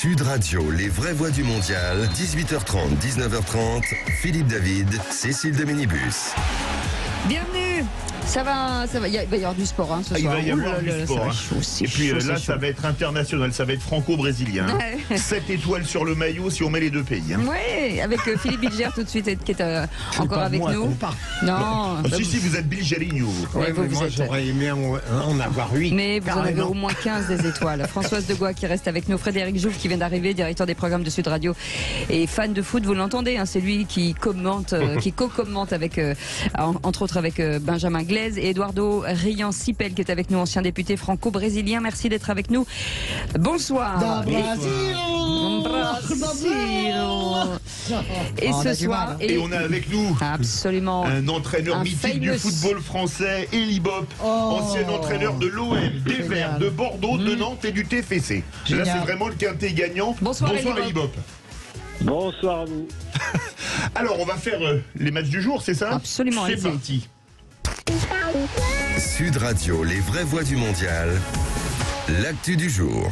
Sud Radio, les vraies voix du mondial, 18h30, 19h30, Philippe David, Cécile de Minibus. Bienvenue. Ça va, il va y avoir du sport ce soir. Il va y avoir du sport. Et puis là, ça va être international, ça va être franco-brésilien. Ouais. 7 étoiles sur le maillot si on met les deux pays. Oui, avec Philippe Bilger tout de suite qui est encore avec nous. Non. Si, vous êtes Bilgerino. Ouais, moi j'aurais aimé en avoir 8. Mais vous en avez au moins 15 des étoiles. Françoise Degois qui reste avec nous, Frédéric Jouve qui vient d'arriver, directeur des programmes de Sud Radio et fan de foot, vous l'entendez, c'est lui qui commente, qui co-commente avec, entre autres avec Benjamin Glaise et Eduardo Rian-Sipel qui est avec nous, ancien député franco-brésilien. Merci d'être avec nous. Bonsoir. Et ce soir, et on a avec nous absolument un entraîneur mythique du football français, Elie Bopp, ancien entraîneur de l'OM, des Verts, de Bordeaux, de Nantes et du TFC. Là, c'est vraiment le quintet gagnant. Bonsoir Elie Bopp. Bonsoir à vous. Alors, on va faire les matchs du jour, c'est ça? Absolument. C'est parti. Sud Radio, les vraies voix du mondial, l'actu du jour.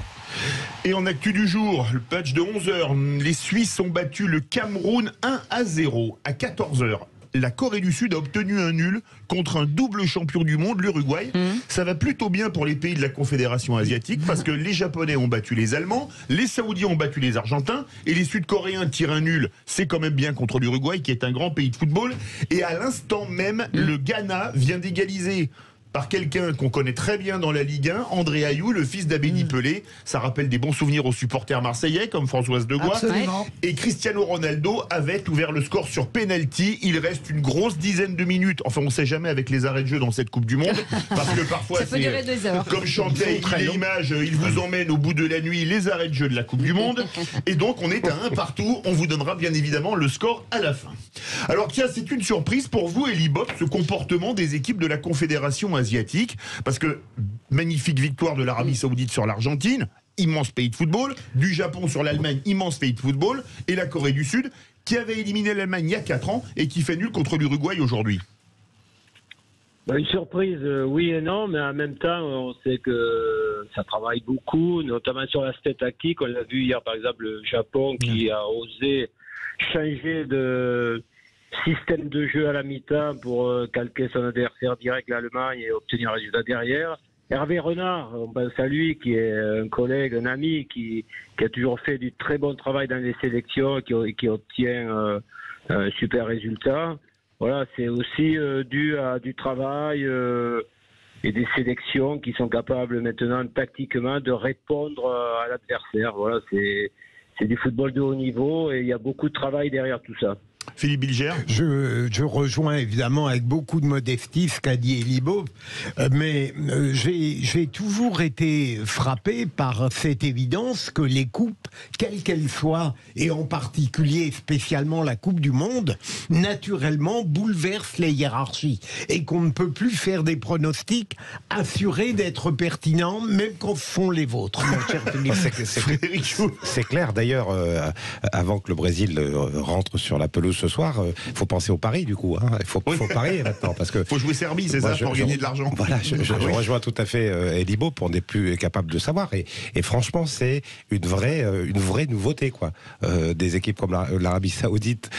Et en actu du jour, le match de 11h, les Suisses ont battu le Cameroun 1-0. À 14h, la Corée du Sud a obtenu un nul contre un double champion du monde, l'Uruguay. Ça va plutôt bien pour les pays de la Confédération asiatique parce que les Japonais ont battu les Allemands, les Saoudiens ont battu les Argentins et les Sud-Coréens tirent un nul. C'est quand même bien contre l'Uruguay qui est un grand pays de football. Et à l'instant même, le Ghana vient d'égaliser par quelqu'un qu'on connaît très bien dans la Ligue 1, André Ayew, le fils d'Abedi Pelé. Ça rappelle des bons souvenirs aux supporters marseillais, comme Françoise Degois. Absolument. Et Cristiano Ronaldo avait ouvert le score sur penalty. Il reste une grosse dizaine de minutes. Enfin, on ne sait jamais avec les arrêts de jeu dans cette Coupe du Monde. Parce que parfois, ça peut durer 2 heures. Comme chantait l'image, il vous emmène au bout de la nuit les arrêts de jeu de la Coupe du Monde. Et donc, on est à 1 partout. On vous donnera bien évidemment le score à la fin. Alors, tiens, c'est une surprise pour vous, Elie Bopp, ce comportement des équipes de la Confédération asiatique. Parce que magnifique victoire de l'Arabie Saoudite sur l'Argentine, immense pays de football, du Japon sur l'Allemagne, immense pays de football, et la Corée du Sud, qui avait éliminé l'Allemagne il y a 4 ans et qui fait nul contre l'Uruguay aujourd'hui. Une surprise, oui et non, mais en même temps, on sait que ça travaille beaucoup, notamment sur l'aspect tactique. On l'a vu hier, par exemple, le Japon qui a osé changer de système de jeu à la mi-temps pour calquer son adversaire direct, l'Allemagne, et obtenir un résultat derrière. Hervé Renard, on pense à lui, qui est un collègue, un ami, qui a toujours fait du très bon travail dans les sélections, qui obtient un super résultat. Voilà, c'est aussi dû à du travail et des sélections qui sont capables maintenant tactiquement de répondre à l'adversaire. Voilà, c'est du football de haut niveau et il y a beaucoup de travail derrière tout ça. Philippe Bilger. Je rejoins évidemment avec beaucoup de modestie ce qu'a dit Elie Bopp, mais j'ai toujours été frappé par cette évidence que les coupes, quelles qu'elles soient, et en particulier spécialement la Coupe du Monde, naturellement bouleversent les hiérarchies et qu'on ne peut plus faire des pronostics assurés d'être pertinents, même quand ce sont les vôtres. Mon cher Philippe, c'est clair. D'ailleurs, avant que le Brésil rentre sur la pelouse ce soir, il faut penser au pari du coup. Il faut parier maintenant parce que faut jouer Serbie, c'est ça, pour gagner de l'argent. Voilà, je rejoins tout à fait Elie Bopp. On n'est plus capable de savoir et franchement, c'est une vraie nouveauté quoi. Des équipes comme l'Arabie Saoudite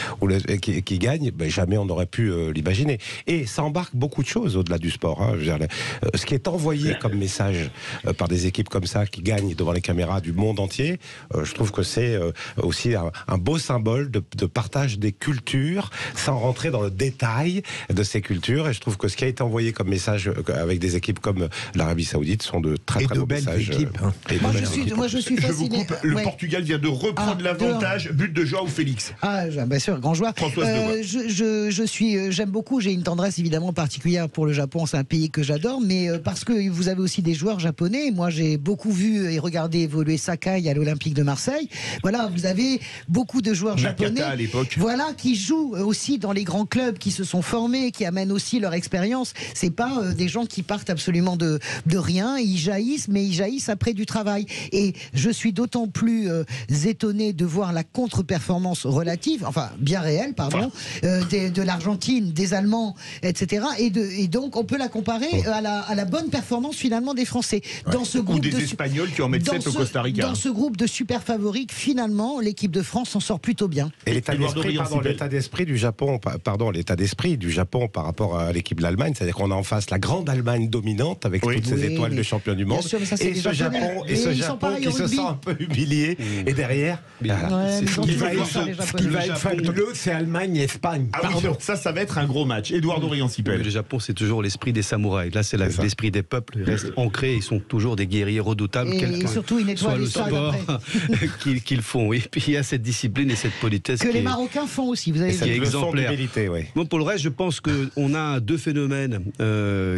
qui gagnent, jamais on n'aurait pu l'imaginer. Et ça embarque beaucoup de choses au-delà du sport. Je veux dire, ce qui est envoyé comme message par des équipes comme ça qui gagnent devant les caméras du monde entier, je trouve que c'est aussi un beau symbole de partage des cultures, sans rentrer dans le détail de ces cultures. Et je trouve que ce qui a été envoyé comme message avec des équipes comme l'Arabie Saoudite sont de très beaux messages. Équipes. Moi, je suis fasciné. Je vous coupe. Le Portugal vient de reprendre l'avantage. But de João Félix. Bien sûr, grand joueur. J'aime beaucoup. J'ai une tendresse évidemment particulière pour le Japon. C'est un pays que j'adore, mais parce que vous avez aussi des joueurs japonais. Moi, j'ai beaucoup vu et regardé évoluer Sakai à l'Olympique de Marseille. Voilà, vous avez beaucoup de joueurs japonais. À l'époque. Voilà, qui qui jouent aussi dans les grands clubs, qui se sont formés, qui amènent aussi leur expérience. C'est pas des gens qui partent absolument de rien. Ils jaillissent, mais ils jaillissent après du travail. Et je suis d'autant plus étonné de voir la contre-performance relative, enfin bien réelle, pardon, de l'Argentine, des Allemands, etc. Et donc on peut la comparer à la bonne performance finalement des Français. Dans ce groupe ou des Espagnols qui en mettent 7 au Costa Rica. Dans ce groupe de super favoris, finalement, l'équipe de France s'en sort plutôt bien. Et l'état d'esprit du Japon, l'état d'esprit du Japon par rapport à l'équipe de l'Allemagne, c'est-à-dire qu'on a en face la grande Allemagne dominante avec toutes ses étoiles de champion du monde, sûr, ça, et ce Japon qui se sent un peu humilié, et derrière, ce qui va être fabuleux, c'est Allemagne-Espagne. Ah oui, ça va être un gros match. Édouard Dorian-Sipel. Le Japon, c'est toujours l'esprit des samouraïs. Là, c'est l'esprit des peuples. Ils restent ancrés. Ils sont toujours des guerriers redoutables. Et surtout, une étoile soit le sport qu'ils font. Et puis, il y a cette discipline et cette politesse. Que les Marocains font aussi. Vous avez qui est exemplaire. Bon, pour le reste, je pense qu'on a deux phénomènes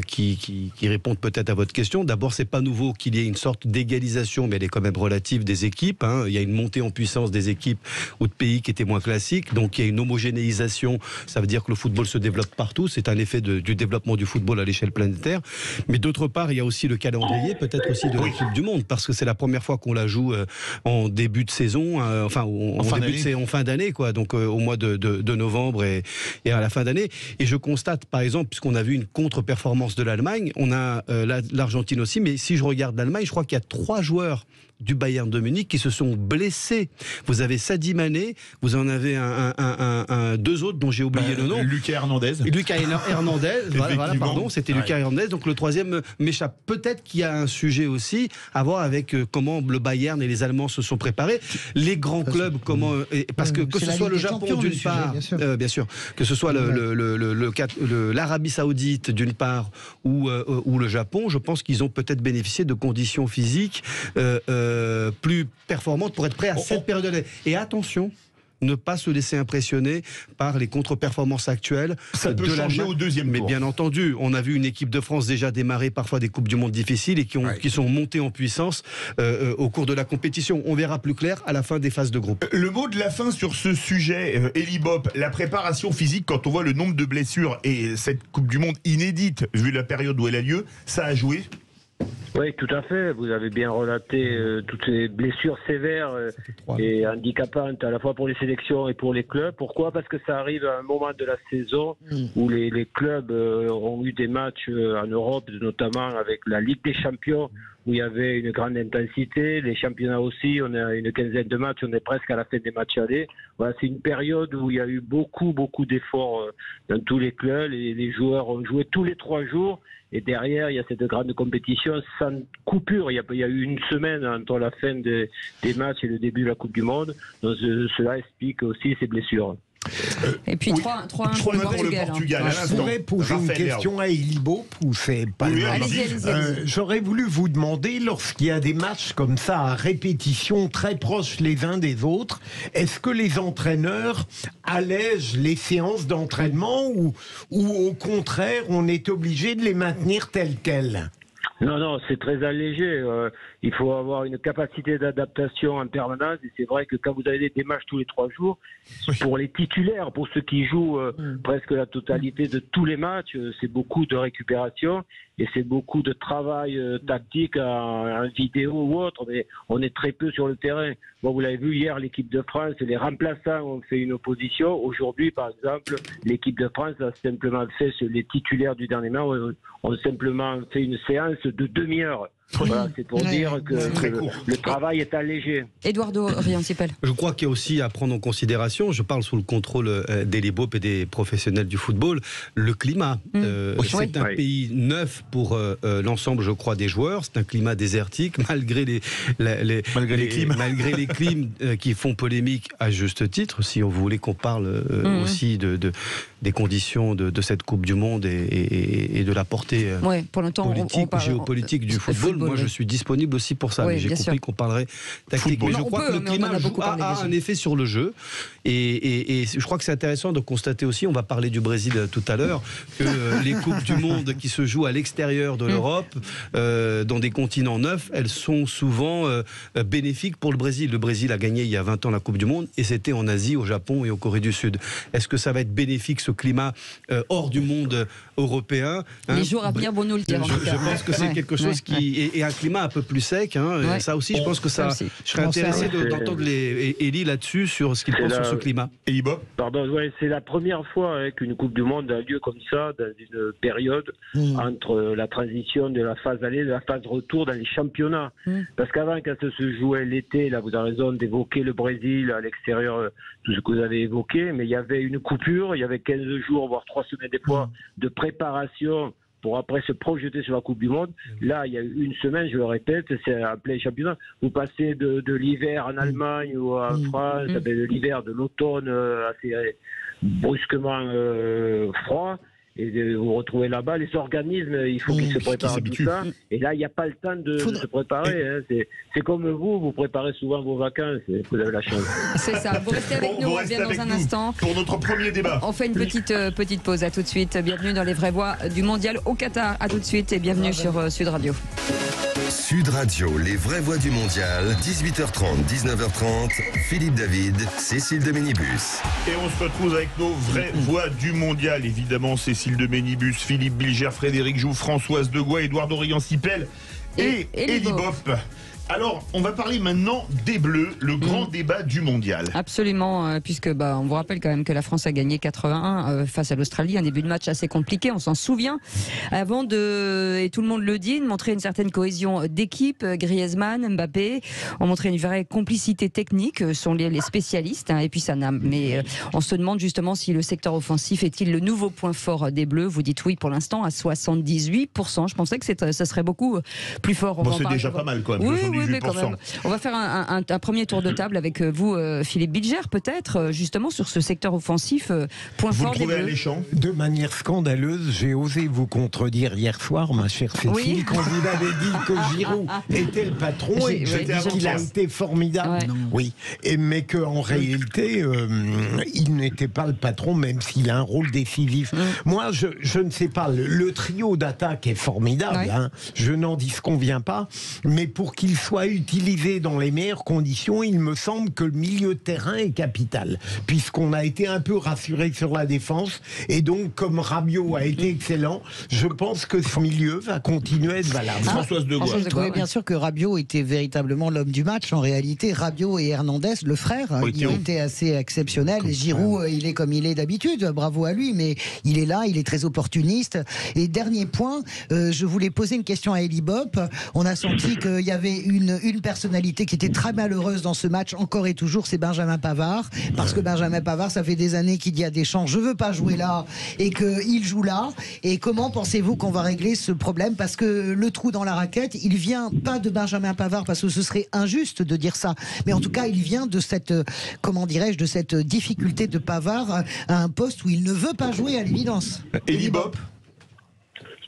qui répondent peut-être à votre question. D'abord, c'est pas nouveau qu'il y ait une sorte d'égalisation, mais elle est quand même relative des équipes. Il y a une montée en puissance des équipes ou de pays qui étaient moins classiques. Donc, il y a une homogénéisation. Ça veut dire que le football se développe partout. C'est un effet du développement du football à l'échelle planétaire. Mais d'autre part, il y a aussi le calendrier, peut-être aussi de la Coupe du Monde, parce que c'est la première fois qu'on la joue en début de saison, en fin d'année, quoi. Donc au mois de novembre et à la fin d'année. Et je constate, par exemple, puisqu'on a vu une contre-performance de l'Allemagne, on a l'Argentine aussi, mais si je regarde l'Allemagne, je crois qu'il y a 3 joueurs du Bayern de Munich qui se sont blessés. Vous avez Sadio Mané, vous en avez deux autres dont j'ai oublié le nom. Lucas Hernandez. Voilà, pardon, c'était Lucas Hernandez. Donc le troisième m'échappe. Peut-être qu'il y a un sujet aussi à voir avec comment le Bayern et les Allemands se sont préparés. Les grands clubs, comment parce que ce soit le Japon d'une part, bien sûr, que ce soit l'Arabie Saoudite d'une part ou le Japon, je pense qu'ils ont peut-être bénéficié de conditions physiques plus performantes pour être prêts à cette période. Et attention, ne pas se laisser impressionner par les contre-performances actuelles. Ça peut changer au deuxième tour. Mais bien entendu, on a vu une équipe de France déjà démarrer parfois des Coupes du Monde difficiles et qui sont montées en puissance au cours de la compétition. On verra plus clair à la fin des phases de groupe. Le mot de la fin sur ce sujet, Elie Bopp, la préparation physique, quand on voit le nombre de blessures et cette Coupe du Monde inédite, vu la période où elle a lieu, ça a joué ? Oui, tout à fait. Vous avez bien relaté toutes ces blessures sévères et handicapantes à la fois pour les sélections et pour les clubs. Pourquoi ? Parce que ça arrive à un moment de la saison où les clubs ont eu des matchs en Europe, notamment avec la Ligue des Champions, où il y avait une grande intensité. Les championnats aussi, on a une quinzaine de matchs, on est presque à la fin des matchs allés. Voilà, c'est une période où il y a eu beaucoup d'efforts dans tous les clubs. Les joueurs ont joué tous les 3 jours. Et derrière, il y a cette grande compétition sans coupure. Il y a eu une semaine entre la fin des matchs et le début de la Coupe du Monde. Donc cela explique aussi ces blessures. Et puis 3-1 pour le Portugal. Je voudrais poser une question à Elie Bopp, ou c'est pas le moment. Allez-y. J'aurais voulu vous demander, lorsqu'il y a des matchs comme ça à répétition, très proches les uns des autres, est-ce que les entraîneurs allègent les séances d'entraînement ou au contraire, on est obligé de les maintenir telles quelles ? Non, c'est très allégé. Il faut avoir une capacité d'adaptation en permanence. Et c'est vrai que quand vous avez des matchs tous les 3 jours, pour les titulaires, pour ceux qui jouent presque la totalité de tous les matchs, c'est beaucoup de récupération et c'est beaucoup de travail tactique en vidéo ou autre. Mais on est très peu sur le terrain. Bon, vous l'avez vu hier, l'équipe de France, les remplaçants ont fait une opposition. Aujourd'hui, par exemple, l'équipe de France a simplement fait, les titulaires du dernier match ont simplement fait une séance de demi-heure. Voilà, c'est pour dire que le travail est allégé. Édouard Dorian-Sipel. Je crois qu'il y a aussi à prendre en considération, je parle sous le contrôle d'Elie Bopp et des professionnels du football, le climat. C'est un pays neuf pour l'ensemble, je crois, des joueurs. C'est un climat désertique, malgré les clims qui font polémique à juste titre, si on voulait qu'on parle aussi des conditions de cette Coupe du Monde et de la portée pour le temps, politique, géopolitique du football. football, moi oui. je suis disponible aussi pour ça. Oui, Mais j'ai bien compris sûr. qu'on parlerait tactique. Football. Mais je On crois peut, que le mais on en climat a beaucoup parlé a déjà. un effet sur le jeu. Et je crois que c'est intéressant de constater aussi, on va parler du Brésil tout à l'heure, que les Coupes du Monde qui se jouent à l'extérieur de l'Europe, dans des continents neufs, elles sont souvent bénéfiques pour le Brésil. Le Brésil a gagné il y a 20 ans la Coupe du Monde et c'était en Asie, au Japon et en Corée du Sud. Est-ce que ça va être bénéfique ce climat hors du monde européen, hein? Les jours à venir vont nous le dire. en tout Je cas. pense que c'est Ouais, quelque chose ouais, qui est un climat un peu plus sec. Hein. Ouais. Ça aussi, je pense que Ça ça. aussi. Je serais intéressé d'entendre Élie là-dessus sur ce qu'il pense sur ce climat. Et Bob? Pardon, ouais, c'est la première fois qu'une Coupe du Monde a lieu comme ça, dans une période entre la transition de la phase aller et de la phase retour dans les championnats. Parce qu'avant, quand ça se jouait l'été, là, vous avez raison d'évoquer le Brésil à l'extérieur, tout ce que vous avez évoqué, mais il y avait une coupure, il y avait 15 jours, voire 3 semaines des fois, de préparation pour après se projeter sur la Coupe du Monde. Là, il y a eu une semaine, je le répète, c'est un plein championnat. Vous passez de l'hiver en Allemagne ou en France, de l'hiver, de l'automne assez brusquement froid, et vous vous retrouvez là-bas. Les organismes, il faut qu'ils se préparent à tout ça. Et là, il n'y a pas le temps de se préparer. Hein. C'est comme vous préparez souvent vos vacances. Vous avez la chance. C'est ça. Vous restez avec nous, on revient dans un instant. Pour notre premier débat. On fait une petite pause. À tout de suite. Bienvenue dans les vraies voix du mondial au Qatar. À tout de suite et bienvenue sur Sud Radio. Sud Radio, les vraies voix du mondial, 18h30, 19h30, Philippe David, Cécile de Ménibus. Et on se retrouve avec nos vraies voix du mondial. Évidemment, Cécile de Ménibus, Philippe Bilger, Frédéric Joux, Françoise Degois, Édouard Dorian-Sipel et Elie Bopp. Alors, on va parler maintenant des Bleus, le grand débat du mondial. Absolument, puisque on vous rappelle quand même que la France a gagné 81 face à l'Australie, un début de match assez compliqué, on s'en souvient. Avant et tout le monde le dit, de montrer une certaine cohésion d'équipe, Griezmann, Mbappé, ont montré une vraie complicité technique, sont les spécialistes, et puis ça n'a. Mais on se demande justement si le secteur offensif est-il le nouveau point fort des Bleus. Vous dites oui pour l'instant à 78%. Je pensais que ça serait beaucoup plus fort. C'est déjà pas mal quand même. Oui, mais quand même. On va faire un premier tour de table avec vous, Philippe Bilger, peut-être, justement sur ce secteur offensif, point fort des Bleus. De manière scandaleuse, j'ai osé vous contredire hier soir, ma chère Cécile, quand vous avez dit que Giroud était le patron et qu'il a été formidable. Ouais. Oui, mais qu'en réalité, il n'était pas le patron, même s'il a un rôle décisif. Moi, je ne sais pas, le trio d'attaque est formidable, hein, je n'en disconviens pas, mais pour qu'il soit utilisé dans les meilleures conditions, il me semble que le milieu de terrain est capital, puisqu'on a été un peu rassuré sur la défense, et donc comme Rabiot a été excellent, je pense que ce milieu va continuer à être valable. Françoise Degois. Oui, bien sûr que Rabiot était véritablement l'homme du match. En réalité, Rabiot et Hernandez, le frère, ils ont été assez exceptionnels. Giroud, il est comme il est d'habitude, bravo à lui, mais il est là, il est très opportuniste. Et dernier point, je voulais poser une question à Elie Bopp. On a senti qu'il y avait une personnalité qui était très malheureuse dans ce match, encore et toujours, c'est Benjamin Pavard. Parce que Benjamin Pavard, ça fait des années qu'il dit à Deschamps, je veux pas jouer là, et qu'il joue là. Et comment pensez-vous qu'on va régler ce problème? Parce que le trou dans la raquette, il vient pas de Benjamin Pavard, parce que ce serait injuste de dire ça. Mais en tout cas, il vient de cette, comment dirais-je, de cette difficulté de Pavard à un poste où il ne veut pas jouer à l'évidence. Elie Bopp.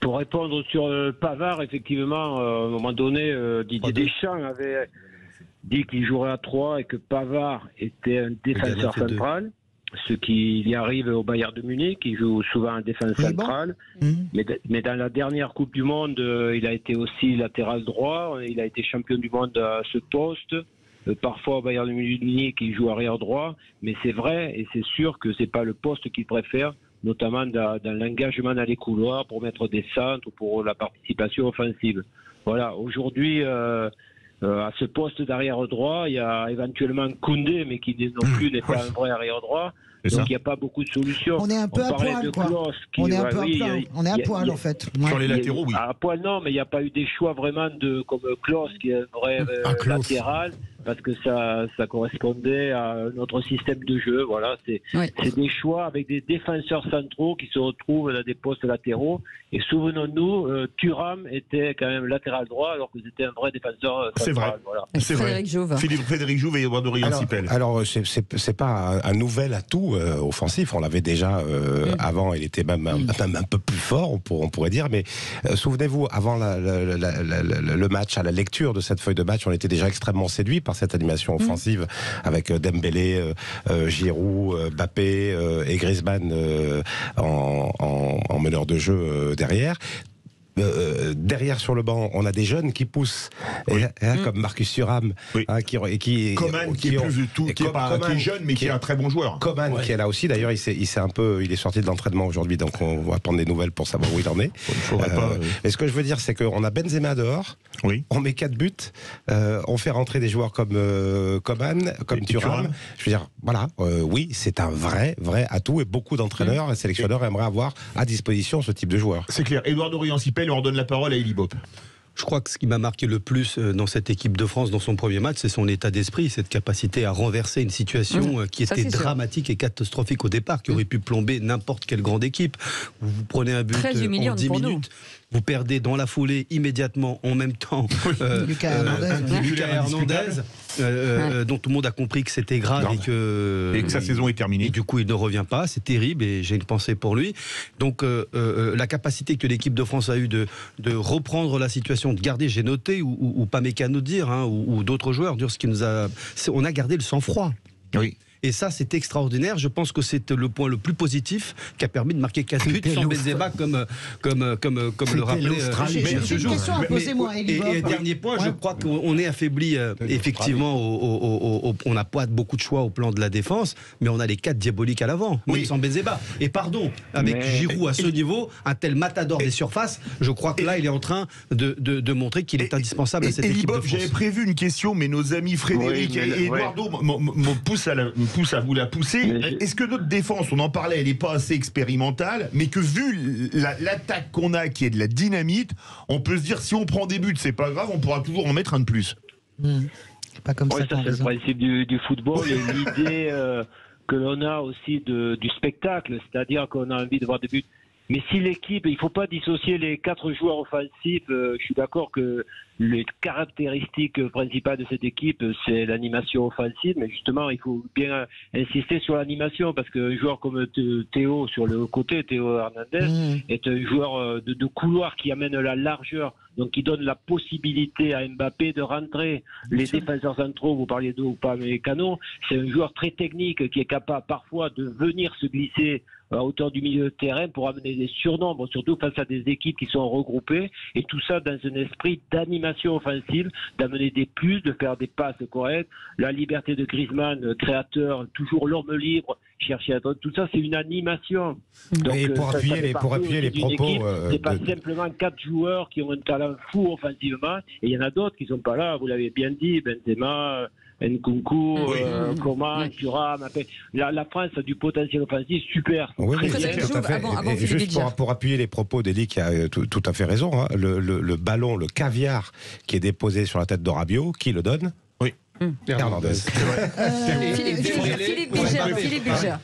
Pour répondre sur Pavard, effectivement, à un moment donné, Didier Deschamps avait dit qu'il jouerait à 3 et que Pavard était un défenseur central, ce qui y arrive au Bayern de Munich, qui joue souvent en défense centrale. Mais dans la dernière Coupe du Monde, il a été aussi latéral droit, il a été champion du monde à ce poste. Parfois au Bayern de Munich, il joue arrière droit, mais c'est vrai et c'est sûr que c'est pas le poste qu'il préfère, notamment dans l'engagement dans les couloirs pour mettre des centres ou pour la participation offensive. Voilà, aujourd'hui, à ce poste d'arrière droit, il y a éventuellement Koundé, mais qui non plus n'est pas un vrai arrière droit. Donc il n'y a pas beaucoup de solutions. On est un peu à poil, quoi. On est un peu on est à poil, en fait. Sur les latéraux, oui. À poil, non, mais il n'y a pas eu des choix vraiment comme Klose, qui est un vrai latéral. parce que ça correspondait à notre système de jeu. Voilà, c'est des choix avec des défenseurs centraux qui se retrouvent dans des postes latéraux. Et souvenons-nous, Thuram était quand même latéral droit alors que c'était un vrai défenseur central. C'est vrai. Voilà. C'est vrai. Frédéric Jouve et Eduardo Riancipel. Alors, c'est pas un nouvel atout offensif. On l'avait déjà avant. Il était même un peu plus fort, on pourrait dire. Mais souvenez-vous, avant le match, à la lecture de cette feuille de match, on était déjà extrêmement séduit par cette animation offensive avec Dembélé, Giroud, Mbappé et Griezmann en meneur de jeu derrière. Derrière sur le banc, on a des jeunes qui poussent, comme Marcus Thuram, Coman qui est jeune mais qui est un très bon joueur. Coman qui est là aussi. D'ailleurs, il est sorti de l'entraînement aujourd'hui, donc on va prendre des nouvelles pour savoir où il en est. Mais ce que je veux dire, c'est qu'on a Benzema dehors. On met 4 buts, on fait rentrer des joueurs comme Coman, comme Thuram. Je veux dire, voilà, oui, c'est un vrai atout et beaucoup d'entraîneurs et sélectionneurs aimeraient avoir à disposition ce type de joueur. C'est clair. Eduardo Riancipel, on redonne la parole à Elie Bopp. Je crois que ce qui m'a marqué le plus dans cette équipe de France, dans son premier match, c'est son état d'esprit, cette capacité à renverser une situation qui était dramatique et catastrophique au départ, qui aurait pu plomber n'importe quelle grande équipe. Vous prenez un but en 10 minutes. Vous perdez dans la foulée immédiatement, en même temps, Lucas Hernandez, dont tout le monde a compris que c'était grave et que sa saison est terminée. Et du coup, il ne revient pas. C'est terrible et j'ai une pensée pour lui. Donc, la capacité que l'équipe de France a eue de reprendre la situation, de garder, j'ai noté, ou pas Mécano dire, ou d'autres joueurs, dire ce qui nous a. On a gardé le sang-froid. Oui. Et ça, c'est extraordinaire. Je pense que c'est le point le plus positif qui a permis de marquer 4 buts sans Benzema, comme le rappelait J'ai une question à poser, moi, Elie Bopp. Et dernier point, je crois qu'on est affaibli, effectivement, on n'a pas beaucoup de choix au plan de la défense, mais on a les 4 diaboliques à l'avant, même sans Benzema. Et pardon, avec Giroud à ce niveau, un tel matador des surfaces, je crois que là, il est en train de montrer qu'il est indispensable à cette équipe de France. J'avais prévu une question, mais nos amis Frédéric et Eduardo me poussent à vous la pousser. Est-ce que notre défense, on en parlait, elle n'est pas assez expérimentale, mais que vu l'attaque qu'on a, qui est de la dynamite, on peut se dire si on prend des buts, c'est pas grave, on pourra toujours en mettre un de plus. Pas comme ça. C'est le principe du football et l'idée que l'on a aussi du spectacle, c'est-à-dire qu'on a envie de voir des buts. Mais si l'équipe, il ne faut pas dissocier les 4 joueurs offensifs, je suis d'accord que les caractéristiques principales de cette équipe, c'est l'animation offensive, mais justement, il faut bien insister sur l'animation, parce qu'un joueur comme Théo, sur le côté, Théo Hernandez, est un joueur de couloir qui amène la largeur, donc qui donne la possibilité à Mbappé de rentrer. Les défenseurs centraux, vous parliez d'eux ou pas, Mécano, c'est un joueur très technique qui est capable parfois de venir se glisser à hauteur du milieu de terrain pour amener des surnombres, surtout face à des équipes qui sont regroupées, et tout ça dans un esprit d'animation offensive, d'amener des plus, de faire des passes correctes, la liberté de Griezmann, créateur, toujours l'homme libre, chercher à tout ça, c'est une animation. Donc, et pour appuyer les propos, c'est pas simplement 4 joueurs qui ont un talent fou offensivement, et il y en a d'autres qui sont pas là, vous l'avez bien dit, Benzema, Nkunku, Coman, Thuram. La France a du potentiel offensif super. Oui, tout à fait. Et juste pour appuyer les propos d'Elie qui a tout à fait raison, le ballon, le caviar qui est déposé sur la tête de Rabiot, qui le donne? Hernandez. Philippe Bilger.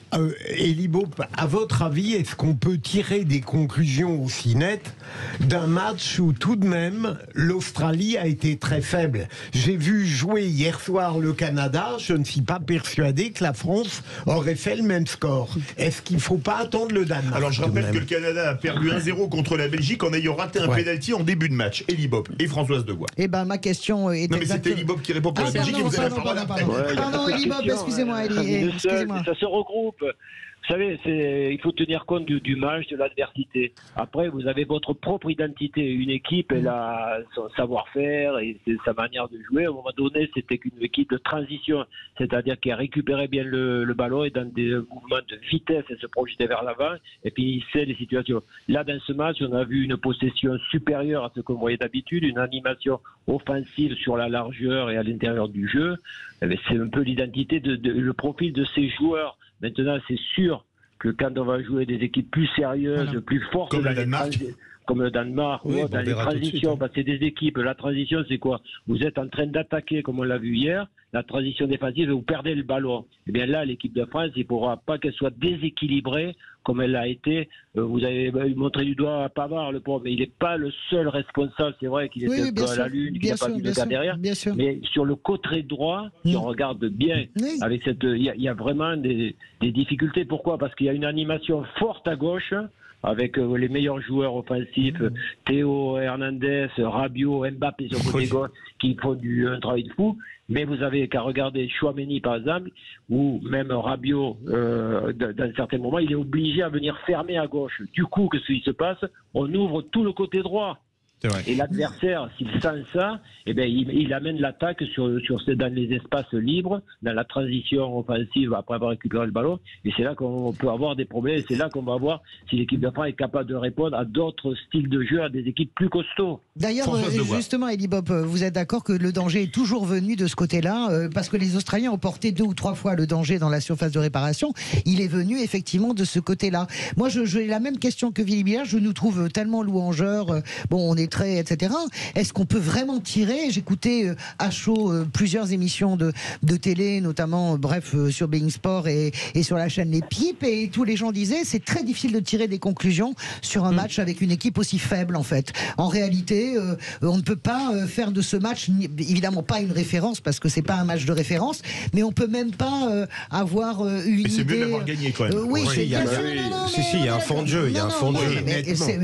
Elie Bopp, à votre avis, est-ce qu'on peut tirer des conclusions aussi nettes d'un match où tout de même l'Australie a été très faible? J'ai vu jouer hier soir le Canada, je ne suis pas persuadé que la France aurait fait le même score. Est-ce qu'il ne faut pas attendre le Danemark? Alors je rappelle que le Canada a perdu 1-0 contre la Belgique en ayant raté un pénalty en début de match. Elie Bopp et Françoise Degois. Eh ben ma question est non mais c'était Elie Bopp qui répond pour la Belgique. Pardon, Elie Bopp, excusez-moi. Ça se regroupe. Vous savez, il faut tenir compte du match, de l'adversité. Après, vous avez votre propre identité. Une équipe, elle a son savoir-faire et sa manière de jouer. À un moment donné, c'était qu'une équipe de transition, c'est-à-dire qui a récupéré bien le ballon et dans des mouvements de vitesse, elle se projetait vers l'avant et puis il sait les situations. Là, dans ce match, on a vu une possession supérieure à ce qu'on voyait d'habitude, une animation offensive sur la largeur et à l'intérieur du jeu. C'est un peu l'identité, le profil de ces joueurs. Maintenant, c'est sûr que quand on va jouer des équipes plus sérieuses, plus fortes, comme le Danemark, Oui, dans les transitions, parce que c'est des équipes. La transition, c'est quoi? Vous êtes en train d'attaquer, comme on l'a vu hier. La transition défensive, vous perdez le ballon. Eh bien là, l'équipe de France, il ne pourra pas qu'elle soit déséquilibrée comme elle l'a été. Vous avez montré du doigt à Pavard, le pauvre, mais il n'est pas le seul responsable. C'est vrai qu'il était un peu à la lune, qu'il n'a pas vu le gars derrière. Mais sur le côté droit, si on regarde bien, avec cette, il y a vraiment des difficultés. Pourquoi? Parce qu'il y a une animation forte à gauche, avec les meilleurs joueurs offensifs, Théo Hernandez, Rabiot, Mbappé sur le côté gauche, qui font un travail de fou. Mais vous avez qu'à regarder Chouameni, par exemple, ou même Rabiot, dans certains moments, il est obligé à venir fermer à gauche. Du coup, qu'est-ce qui se passe? On ouvre tout le côté droit. Et l'adversaire, s'il sent ça, eh ben, il amène l'attaque dans les espaces libres, dans la transition offensive après avoir récupéré le ballon. Et c'est là qu'on peut avoir des problèmes. Et c'est là qu'on va voir si l'équipe de France est capable de répondre à d'autres styles de jeu, à des équipes plus costauds. D'ailleurs, justement, Elie Bob, vous êtes d'accord que le danger est toujours venu de ce côté-là, parce que les Australiens ont porté 2 ou 3 fois le danger dans la surface de réparation. Il est venu effectivement de ce côté-là. Moi, j'ai la même question que Philippe Villard. Je nous trouve tellement louangeurs. Bon, on est très, etc. Est-ce qu'on peut vraiment tirer? J'écoutais à chaud plusieurs émissions de télé, notamment, sur Bein Sport et sur la chaîne Les Pipes, et tous les gens disaient c'est très difficile de tirer des conclusions sur un match avec une équipe aussi faible, en fait. En réalité, on ne peut pas faire de ce match, évidemment pas une référence, parce que c'est pas un match de référence, mais on peut même pas avoir une idée. C'est mieux d'avoir gagné, quand même. Oui, il y a un fond de jeu.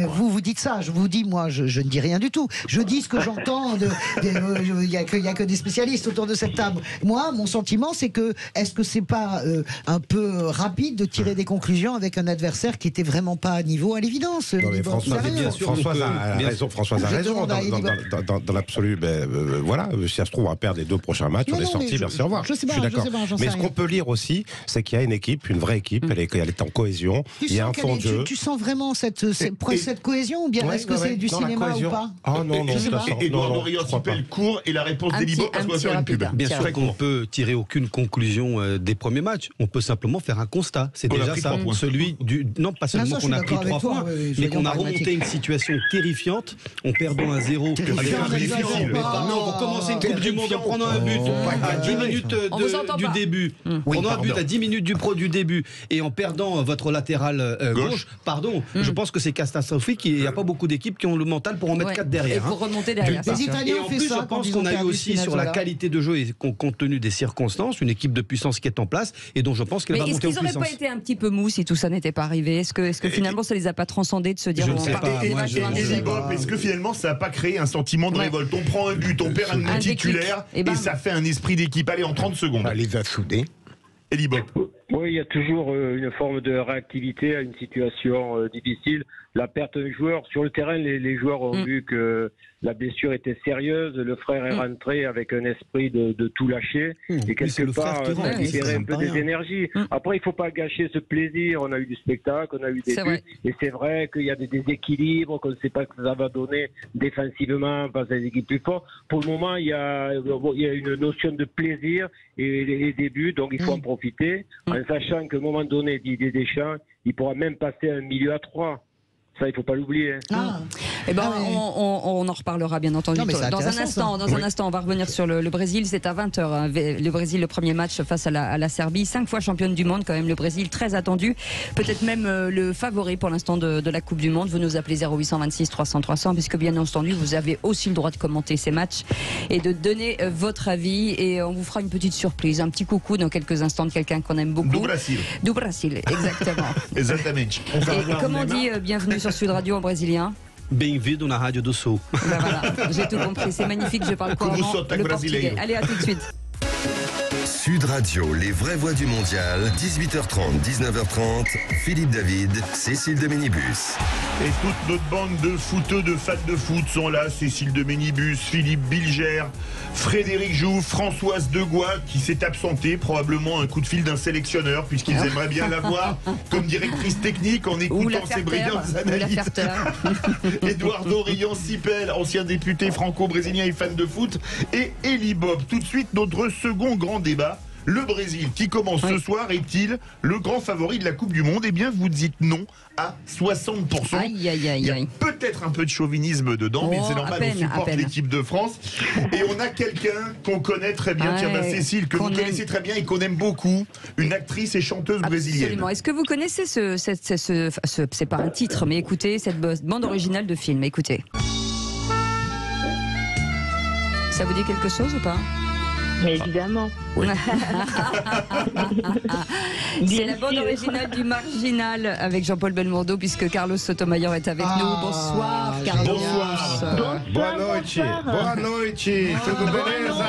Vous dites ça, je vous dis, moi, je ne dis rien du tout. Je dis ce que j'entends. Il y a que des spécialistes autour de cette table. Moi, mon sentiment, c'est que est-ce que c'est pas un peu rapide de tirer des conclusions avec un adversaire qui était vraiment pas à niveau, à l'évidence? Non, mais Françoise a raison dans l'absolu. Voilà, si ça se trouve, on va perdre les 2 prochains matchs, on est sorti, merci, au revoir. Je suis d'accord. Mais ce qu'on peut lire aussi, c'est qu'il y a une équipe, une vraie équipe, elle est en cohésion. Il y a un fond de jeu. Tu sens vraiment cette cohésion, ou bien est-ce que c'est du cinéma ou pas? Ah non, Edouard Dorian-Sipel court, et la réponse d'Elie Bob, parce qu'on va faire une pub. Bien sûr qu'on ne peut tirer aucune conclusion des premiers matchs. On peut simplement faire un constat. C'est déjà ça. Non, pas seulement qu'on a pris 3 points, mais qu'on a remonté une situation terrifiante en perdant 1-0 avec un but difficile. Non, pour commencer une Coupe du Monde en prenant un but à 10 minutes du début. Prenant un but à 10 minutes du début et en perdant votre latéral gauche, pardon, je pense que c'est catastrophique. Il n'y a pas beaucoup d'équipes qui ont le mental pour en mettre 4 derrière. Et pour remonter derrière. Et en plus, je pense qu'on a eu aussi sur la qualité de jeu et compte tenu des circonstances, une équipe de puissance qui est en place et dont je pense qu'elle va monter en puissance. Mais est-ce qu'ils n'auraient pas été un petit peu mous si tout ça n'était pas arrivé? Est-ce que finalement ça les a pas transcendés de se dire est-ce que finalement ça n'a pas créé un sentiment de révolte? On prend un but, on perd un titulaire et ça fait un esprit d'équipe. Allez, en 30 secondes. Ça les a soudés. Elie Bob. Oui, il y a toujours une forme de réactivité à une situation difficile. La perte d'un joueur, sur le terrain, les joueurs ont vu que la blessure était sérieuse. Le frère est rentré avec un esprit de tout lâcher. Et quelque part, ça a libéré un peu des énergies. Après, il ne faut pas gâcher ce plaisir. On a eu du spectacle, on a eu des buts. Et c'est vrai qu'il y a des déséquilibres, qu'on ne sait pas ce que ça va donner défensivement face à des équipes plus fortes. Pour le moment, il y a une notion de plaisir et des buts, donc il faut en profiter. En sachant qu'à un moment donné, Didier Deschamps, il pourra même passer un milieu à 3. Ça, il ne faut pas l'oublier. On en reparlera bien entendu. Dans un instant, on va revenir sur le Brésil. C'est à 20h. Le Brésil, le premier match face à la Serbie. 5 fois championne du monde, quand même, le Brésil. Très attendu. Peut-être même le favori pour l'instant de la Coupe du Monde. Vous nous appelez 0826 300 300, puisque bien entendu, vous avez aussi le droit de commenter ces matchs et de donner votre avis. Et on vous fera une petite surprise. Un petit coucou dans quelques instants de quelqu'un qu'on aime beaucoup. Du Brasil, exactement. Et comme on dit, bienvenue sur Sud Radio en brésilien. Bem-vindo na Rádio do Sul. Voilà, j'ai tout compris, c'est magnifique, je parle couramment le portugais. Allez, à tout de suite. Sud Radio, les vraies voix du mondial, 18h30, 19h30, Philippe David, Cécile de Ménibus. Et toute notre bande de footeux, de fans de foot sont là. Cécile de Ménibus, Philippe Bilger, Frédéric Jouve, Françoise Degois, qui s'est absentée, probablement un coup de fil d'un sélectionneur, puisqu'ils aimeraient bien l'avoir comme directrice technique en écoutant ses brillantes analyses. Edouard Dorian-Sipel, ancien député franco-brésilien et fan de foot, et Elie Bob. Tout de suite, notre second grand débat. Le Brésil, qui commence ce soir, est-il le grand favori de la Coupe du Monde? Eh bien, vous dites non à 60%. Aïe, aïe, aïe, Il y a aïe. peut-être un peu de chauvinisme dedans, mais Oh, c'est normal, à peine, on supporte à peine. l'équipe de France. Et on a quelqu'un qu'on connaît très bien, tiens, Cécile, que vous connaissez très bien et qu'on aime beaucoup, une actrice et chanteuse brésilienne. Absolument. Est-ce que vous connaissez c'est pas un titre, mais écoutez, cette bande originale de film, écoutez. Ça vous dit quelque chose ou pas? Mais évidemment. Oui. C'est la bande originale du Marginal avec Jean-Paul Belmondo, puisque Carlos Sotomayor est avec nous. Bonsoir, Carlos. Bonsoir. Boa noite. Boa noite. Tudo beleza?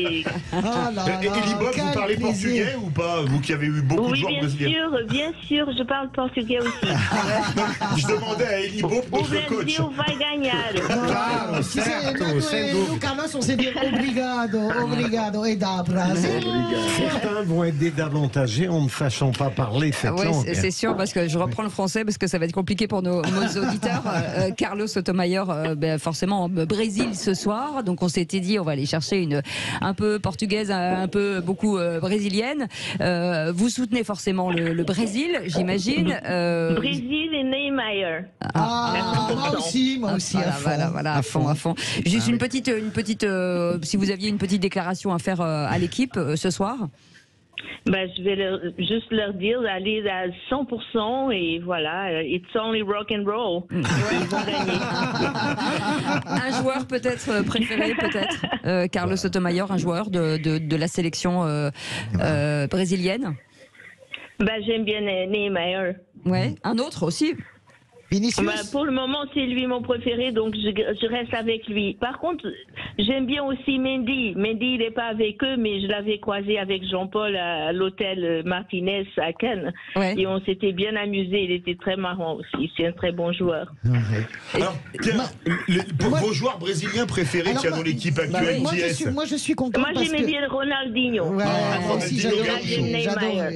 Et Elibob, vous parlez portugais ou pas? Vous qui avez eu beaucoup de joueurs brésiliens. Bien sûr, je parle portugais aussi. Je demandais à Elibob, O notre coach. Brasil vai ganhar. Claro, certo, sem Nous, dúvida. Carlos, on s'est dit obrigado, et da Brasil. Certains vont être désavantagés en ne sachant pas parler cette Oui, langue. c'est sûr, parce que je reprends le français, parce que ça va être compliqué pour nos auditeurs. Carlos Sotomayor, forcément, Brésil ce soir. Donc on s'était dit, on va aller chercher une un peu portugaise, un peu beaucoup brésilienne. Vous soutenez forcément le Brésil, j'imagine. Brésil et Neymar. Moi aussi, Voilà, à fond. Juste une petite, si vous aviez une petite déclaration à faire à l'équipe ce soir. Je vais juste leur dire d'aller à 100% et voilà, it's only rock and roll. Ils vont gagner. Un joueur peut-être préféré, Carlos Sotomayor, un joueur de la sélection brésilienne. J'aime bien Neymar. Ouais, un autre aussi. Vinicius. Pour le moment, c'est lui mon préféré, donc je reste avec lui. Par contre, j'aime bien aussi Mendy. Mendy, il n'est pas avec eux, mais je l'avais croisé avec Jean-Paul à l'hôtel Martinez à Cannes. Ouais. Et on s'était bien amusé. Il était très marrant aussi. C'est un très bon joueur. Alors, tiens, vos joueurs brésiliens préférés qu'il y a dans l'équipe actuelle, qui est-ce? Moi, je suis content. Moi, parce j'aimais que... bien Ronaldinho. Ouais, moi aussi,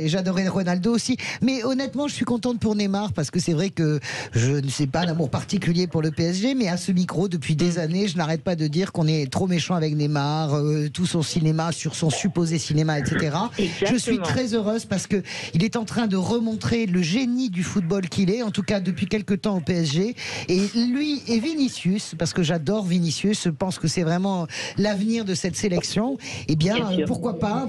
j'adorais Ronaldo aussi. Mais honnêtement, je suis contente pour Neymar parce que c'est vrai que je ne sais pas l'amour particulier pour le PSG, mais à ce micro, depuis des années, je n'arrête pas de dire qu'on est trop méchant avec Neymar, tout son cinéma, sur son supposé cinéma, etc. Exactement. Je suis très heureuse parce que il est en train de remontrer le génie du football qu'il est, en tout cas depuis quelques temps au PSG. Et lui et Vinicius, parce que j'adore Vinicius, je pense que c'est vraiment l'avenir de cette sélection. Eh bien, pourquoi pas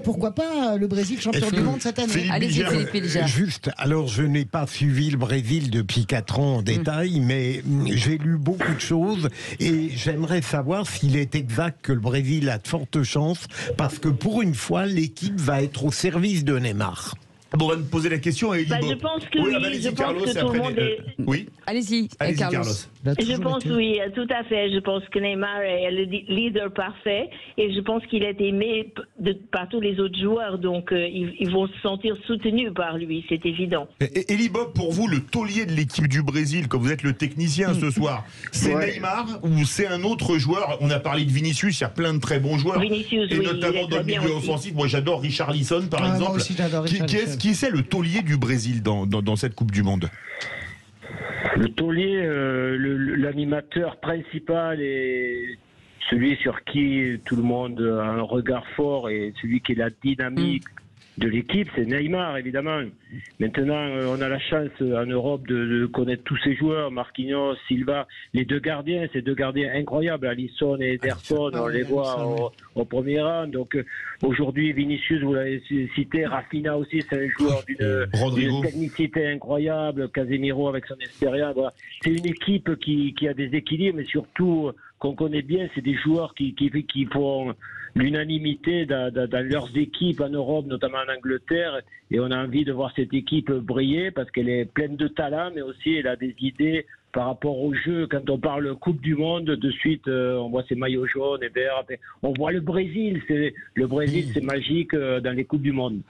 le Brésil champion du monde cette année. Allez-y, Philippe Bilger. Juste, alors je n'ai pas suivi le Brésil depuis 4 ans en détail, mais j'ai lu beaucoup de choses et j'aimerais savoir s'il est exact que le Brésil a de fortes chances, parce que pour une fois, l'équipe va être au service de Neymar. Bon, on va me poser la question à Elibob. Je pense que oui, allez-y, je pense Carlos, que et tout le après, monde est... Oui, Allez-y, Carlos. Je pense, oui, tout à fait. Je pense que Neymar est le leader parfait et je pense qu'il est aimé par tous les autres joueurs. Donc, ils vont se sentir soutenus par lui, c'est évident. Elibob, pour vous, le taulier de l'équipe du Brésil, comme vous êtes le technicien ce soir, c'est Neymar ou c'est un autre joueur? On a parlé de Vinicius, il y a plein de très bons joueurs. Vinicius, et oui, notamment dans le milieu offensif. Moi, j'adore Richarlison, par exemple. Moi aussi, j'adore Richarlison. Qui c'est le taulier du Brésil dans cette Coupe du Monde? Le taulier, l'animateur principal et celui sur qui tout le monde a un regard fort et celui qui est la dynamique de l'équipe, c'est Neymar, évidemment. Maintenant, on a la chance en Europe de connaître tous ces joueurs, Marquinhos, Silva, les deux gardiens, ces deux gardiens incroyables, Alisson et Ederson, on les voit au premier rang. Donc aujourd'hui, Vinicius, vous l'avez cité, Rafinha aussi, c'est un joueur d'une technicité incroyable, Casemiro avec son expérience. Voilà. C'est une équipe qui a des équilibres, mais surtout qu'on connaît bien, c'est des joueurs qui font l'unanimité dans leurs équipes en Europe, notamment en Angleterre, et on a envie de voir cette équipe briller parce qu'elle est pleine de talent, mais aussi elle a des idées par rapport au jeu. Quand on parle Coupe du Monde, de suite on voit ces maillots jaunes et verts, on voit le Brésil, c'est magique dans les Coupes du Monde.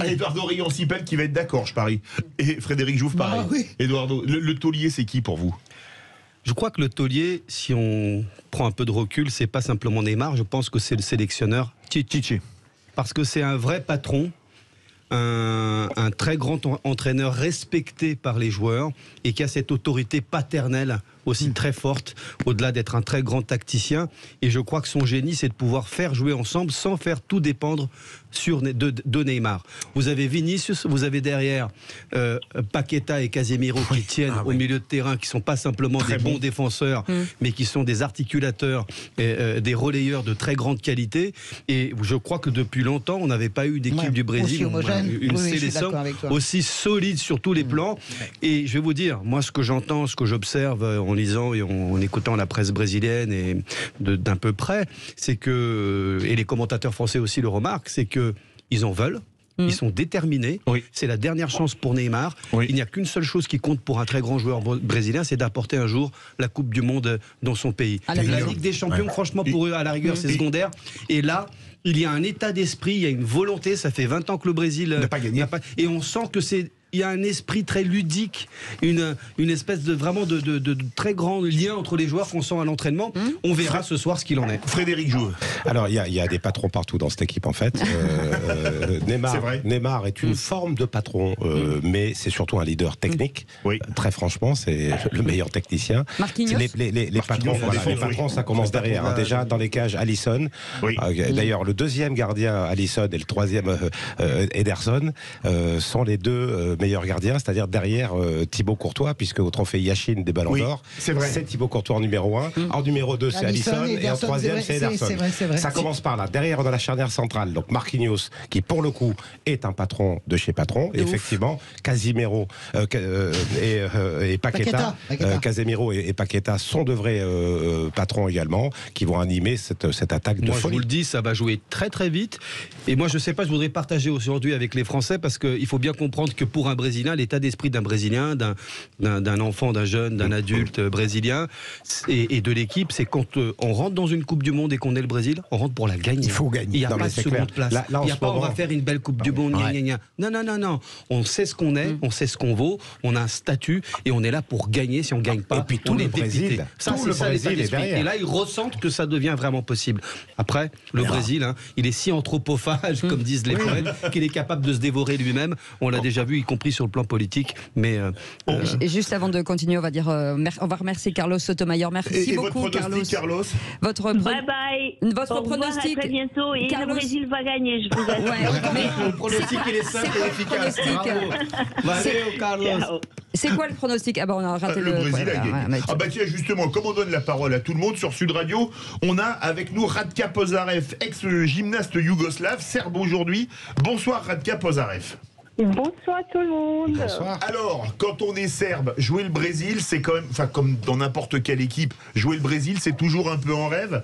Eduardo Rion-Sipel qui va être d'accord, je parie, et Frédéric Jouve pareil. Oui. Eduardo, le taulier, c'est qui pour vous? Je crois que le taulier, si on prend un peu de recul, c'est pas simplement Neymar, je pense que c'est le sélectionneur Tite. Parce que c'est un vrai patron, un très grand entraîneur respecté par les joueurs et qui a cette autorité paternelle aussi très forte, au-delà d'être un très grand tacticien. Et je crois que son génie, c'est de pouvoir faire jouer ensemble sans faire tout dépendre de Neymar. Vous avez Vinicius, vous avez derrière Paqueta et Casemiro qui tiennent au milieu de terrain, qui sont pas simplement des bons défenseurs, mais qui sont des articulateurs, des relayeurs de très grande qualité. Et je crois que depuis longtemps, on n'avait pas eu d'équipe du Brésil, une sélection aussi solide sur tous les plans. Et je vais vous dire, moi, ce que j'entends, ce que j'observe en lisant et en écoutant la presse brésilienne et d'un peu près, c'est que, et les commentateurs français aussi le remarquent, c'est que ils en veulent. Ils sont déterminés. C'est la dernière chance pour Neymar. Il n'y a qu'une seule chose qui compte pour un très grand joueur brésilien, c'est d'apporter un jour la Coupe du Monde dans son pays. La Ligue des Champions, franchement, pour eux, à la rigueur, c'est secondaire. Et là, il y a un état d'esprit, il y a une volonté. Ça fait 20 ans que le Brésil n'a pas gagné. Et on sent que il y a un esprit très ludique, une espèce de très grand lien entre les joueurs qu'on sent à l'entraînement. On verra ce soir ce qu'il en est. Frédéric Jouve. Alors, il y a des patrons partout dans cette équipe, en fait. Neymar est une forme de patron, mais c'est surtout un leader technique. Très franchement, c'est le meilleur technicien. Marquinhos. Les patrons, ça commence derrière. Déjà, dans les cages, Alisson. D'ailleurs, le deuxième gardien, Alisson, et le troisième, Ederson, sont les deux meilleur gardien, c'est-à-dire derrière Thibaut Courtois, puisque au trophée Yachine des Ballons d'Or, c'est Thibaut Courtois en numéro 1, en numéro 2 c'est Alisson, et en troisième c'est Ederson. Ça commence par là, derrière dans la charnière centrale, donc Marquinhos, qui pour le coup est un patron de chez patron, et effectivement, Casemiro et Paqueta, Casemiro et Paqueta sont de vrais patrons également, qui vont animer cette attaque de folie. Moi je vous le dis, ça va jouer très très vite, et moi je sais pas, je voudrais partager aujourd'hui avec les Français, parce qu'il faut bien comprendre que pour un Brésilien, l'état d'esprit d'un Brésilien, d'un enfant, d'un jeune, d'un adulte brésilien et de l'équipe, c'est quand on rentre dans une Coupe du Monde et qu'on est le Brésil, on rentre pour la gagner. Il faut gagner. Il n'y a pas de seconde place. Il n'y a pas on va faire une belle Coupe du Monde. Non. On sait ce qu'on est, on sait ce qu'on vaut, on a un statut et on est là pour gagner. Si on ne gagne pas, et puis tout le Brésil, c'est ça l'état d'esprit. Et là, ils ressentent que ça devient vraiment possible. Après, le Brésil, il est si anthropophage, comme disent les poètes, qu'il est capable de se dévorer lui-même. On l'a déjà vu, y compris sur le plan politique. Mais juste avant de continuer, on va remercier Carlos Sotomayor. Merci beaucoup, Carlos. Bye bye. Votre pronostic. À très bientôt. Et Carlos. le Brésil va gagner, je vous assure. Le pronostic, il est simple et efficace. Bravo, Carlos. C'est quoi le pronostic? Ah bah on a raté le Brésil a gagné. Ah bah tiens, justement, comme on donne la parole à tout le monde sur Sud Radio, on a avec nous Radka Pozarev, ex-gymnaste yougoslave, serbe aujourd'hui. Bonsoir Radka Pozarev. Bonsoir tout le monde. Bonsoir. Alors, quand on est serbe, jouer le Brésil, c'est quand même, enfin comme dans n'importe quelle équipe, jouer le Brésil, c'est toujours un peu en rêve.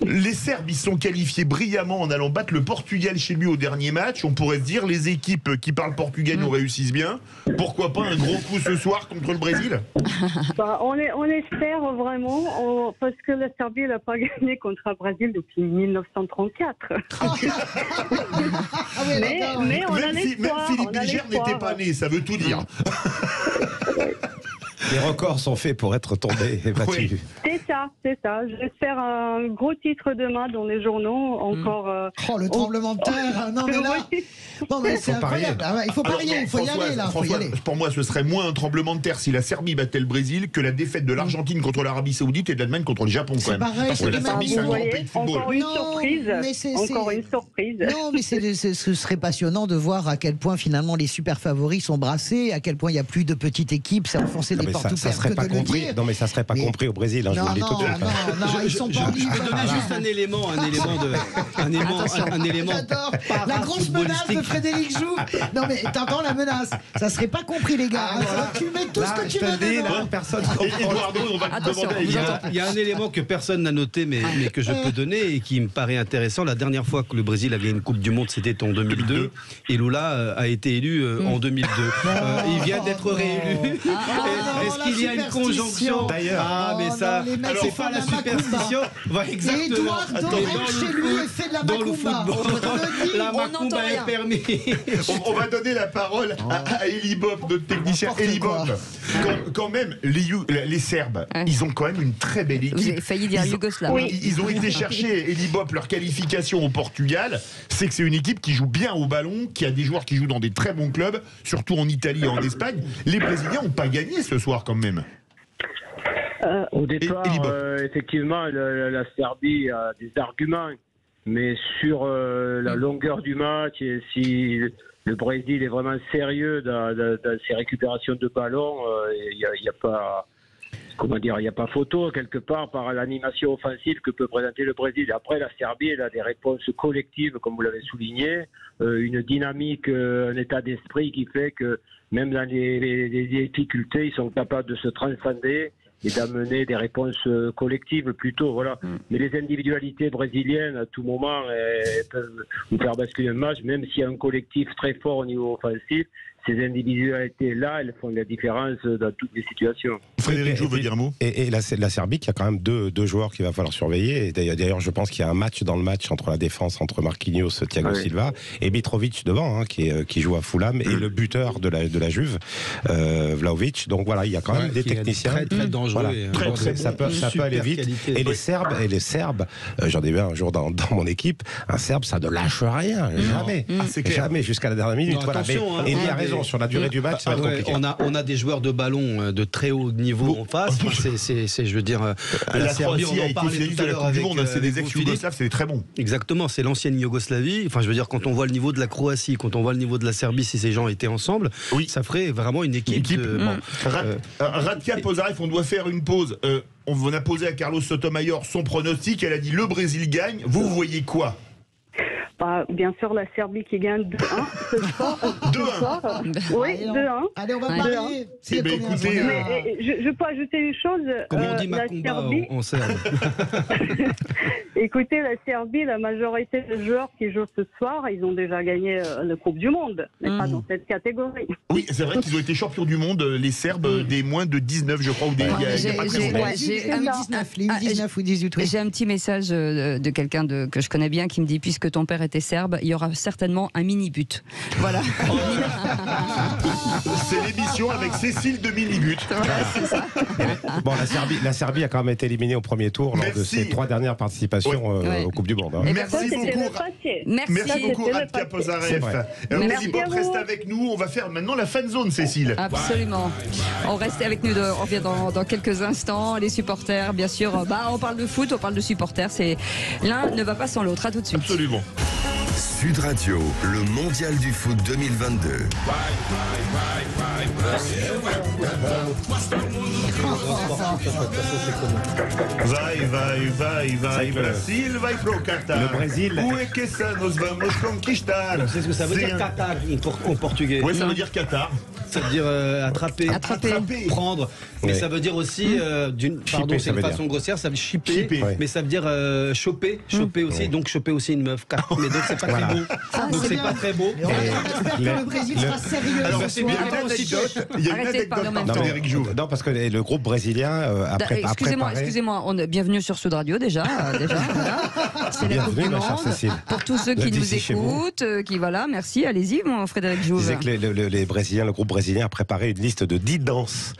Les Serbes, ils sont qualifiés brillamment en allant battre le Portugal chez lui au dernier match. On pourrait se dire, les équipes qui parlent portugais nous réussissent bien. Pourquoi pas un gros coup ce soir contre le Brésil? On espère vraiment, parce que la Serbie n'a pas gagné contre le Brésil depuis 1934. Mais on a l'espoir. Même Philippe Bilger n'était pas né, ça veut tout dire. Les records sont faits pour être tombés et battus. C'est ça. J'espère un gros titre demain dans les journaux. Encore. Le tremblement de terre. Non, mais là. Bon, mais c'est incroyable. Il faut parier, il faut y aller là. Pour moi, ce serait moins un tremblement de terre si la Serbie battait le Brésil que la défaite de l'Argentine contre l'Arabie Saoudite et de l'Allemagne contre le Japon. C'est pareil. Parce que la Serbie, c'est un grand pays de football. Encore une surprise. Non, mais ce serait passionnant de voir à quel point finalement les super favoris sont brassés, à quel point il n'y a plus de petites équipes. C'est enfoncer des portes ouvertes que de le dire. Non, mais ça serait pas compris au Brésil. Je vous le dis tout de suite. Non, ils sont pas Je vais donner juste un élément la grosse menace de Frédéric Joux. Non mais t'entends la menace. Ça serait pas compris les gars. Tu mets tout ce que tu veux dedans. Personne il y a un élément que personne n'a noté mais que je peux donner et qui me paraît intéressant. La dernière fois que le Brésil a gagné une Coupe du Monde, c'était en 2002 et Lula a été élu en 2002. Il vient d'être réélu. Est-ce qu'il y a une conjonction d'ailleurs? Mais ça, c'est pas la superstition. Exactement. Chez lui, il fait de la macumba. La macumba est permis. On va donner la parole à Eli Bob, notre technicien. Eli Bob, quand même, les Serbes, ils ont quand même une très belle équipe. Vous avez failli dire Yougoslave. Ils ont été chercher, Eli Bob, leur qualification au Portugal. C'est que c'est une équipe qui joue bien au ballon, qui a des joueurs qui jouent dans des très bons clubs, surtout en Italie et en Espagne. Les Brésiliens n'ont pas gagné ce soir quand même. Au départ, effectivement, la Serbie a des arguments, mais sur la longueur du match, et si le Brésil est vraiment sérieux dans ses récupérations de ballon, il n'y a pas... Comment dire, il n'y a pas photo quelque part par l'animation offensive que peut présenter le Brésil. Après, la Serbie, elle a des réponses collectives, comme vous l'avez souligné, une dynamique, un état d'esprit qui fait que même dans les difficultés, ils sont capables de se transcender et d'amener des réponses collectives plutôt. Voilà. Mais les individualités brésiliennes, à tout moment, elles peuvent vous faire basculer un match, même s'il y a un collectif très fort au niveau offensif. Ces individualités-là, elles font la différence dans toutes les situations. Frédéric Joux veut dire un mot. Et la Serbie qui a quand même deux joueurs qu'il va falloir surveiller. Et d'ailleurs, je pense qu'il y a un match dans le match entre la défense, entre Marquinhos, Thiago Silva et Mitrovic devant, hein, qui joue à Fulham, et le buteur de la Juve, Vlahovic. Donc voilà, il y a quand même des techniciens. Très, très dangereux. Voilà. Ça peut aller vite. Qualité. Et les Serbes, j'en ai vu un jour dans mon équipe, un Serbe, ça ne lâche rien. Jamais. Jamais, jusqu'à la dernière minute. Non, voilà. attention, Et il y a raison. Sur la durée du match, ça va être compliqué. On a des joueurs de ballon de très haut niveau en face. C'est, je veux dire, la Serbie, on en parlait tout à l'heure avec c'est des ex-Yougoslaves, c'est très bon. Exactement, c'est l'ancienne Yougoslavie. Enfin, je veux dire, quand on voit le niveau de la Croatie, quand on voit le niveau de la Serbie, si ces gens étaient ensemble, ça ferait vraiment une équipe. Radka Pozarev, on doit faire une pause. On a posé à Carlos Sotomayor son pronostic. Elle a dit le Brésil gagne. Vous voyez quoi? Bien sûr, la Serbie qui gagne 2-1 ce soir. 2-1. Oui, 2-1. Allez, on va parier. Écoutez, je peux ajouter une chose. Comment on dit la Macumba Serbie... en serbe? Écoutez, la Serbie, la majorité des joueurs qui jouent ce soir, ils ont déjà gagné la Coupe du Monde, mais pas dans cette catégorie. Oui, c'est vrai qu'ils ont été champions du monde, les Serbes, des moins de 19, je crois, ou des. J'ai un petit message de quelqu'un que je connais bien qui me dit, puisque ton père était serbe, il y aura certainement un mini-but. Voilà. C'est l'émission avec Cécile de mini-but. Voilà, c'est ça. Bon, la Serbie a quand même été éliminée au premier tour lors de ses 3 dernières participations aux Coupes du Monde. Hein. Merci beaucoup, Radka Pozarev. Bob reste avec nous. On va faire maintenant la fan zone, Cécile. Absolument. On reste avec nous. On revient dans quelques instants. Les supporters, bien sûr. On parle de foot, on parle de supporters. L'un ne va pas sans l'autre. À tout de suite. Absolument. Sud Radio, le mondial du foot 2022. Vai, Brasil vai pro Qatar. Le Brésil. Où est que ça nos vamos conquistar? C'est ce que ça veut dire Qatar en portugais. Oui, ça veut dire Qatar. Ça veut dire attraper, prendre. Mais ça veut dire aussi, pardon, c'est une façon grossière, ça veut chipper, mais ça veut dire choper aussi, donc choper aussi une meuf. Mais donc c'est pas très beau. Donc c'est pas très beau. Le Brésil sera sérieux. Alors c'est bien l'anecdote. Il y a une anecdote par Frédéric Joux. Non, parce que le groupe brésilien a préparé. Excusez-moi, bienvenue sur Sud Radio déjà. Voilà. C'est la Coupe du Monde. Pour tous ceux qui nous écoutent, merci, allez-y, mon Frédéric Joux. Je disais que le groupe brésilien a préparé une liste de 10 danses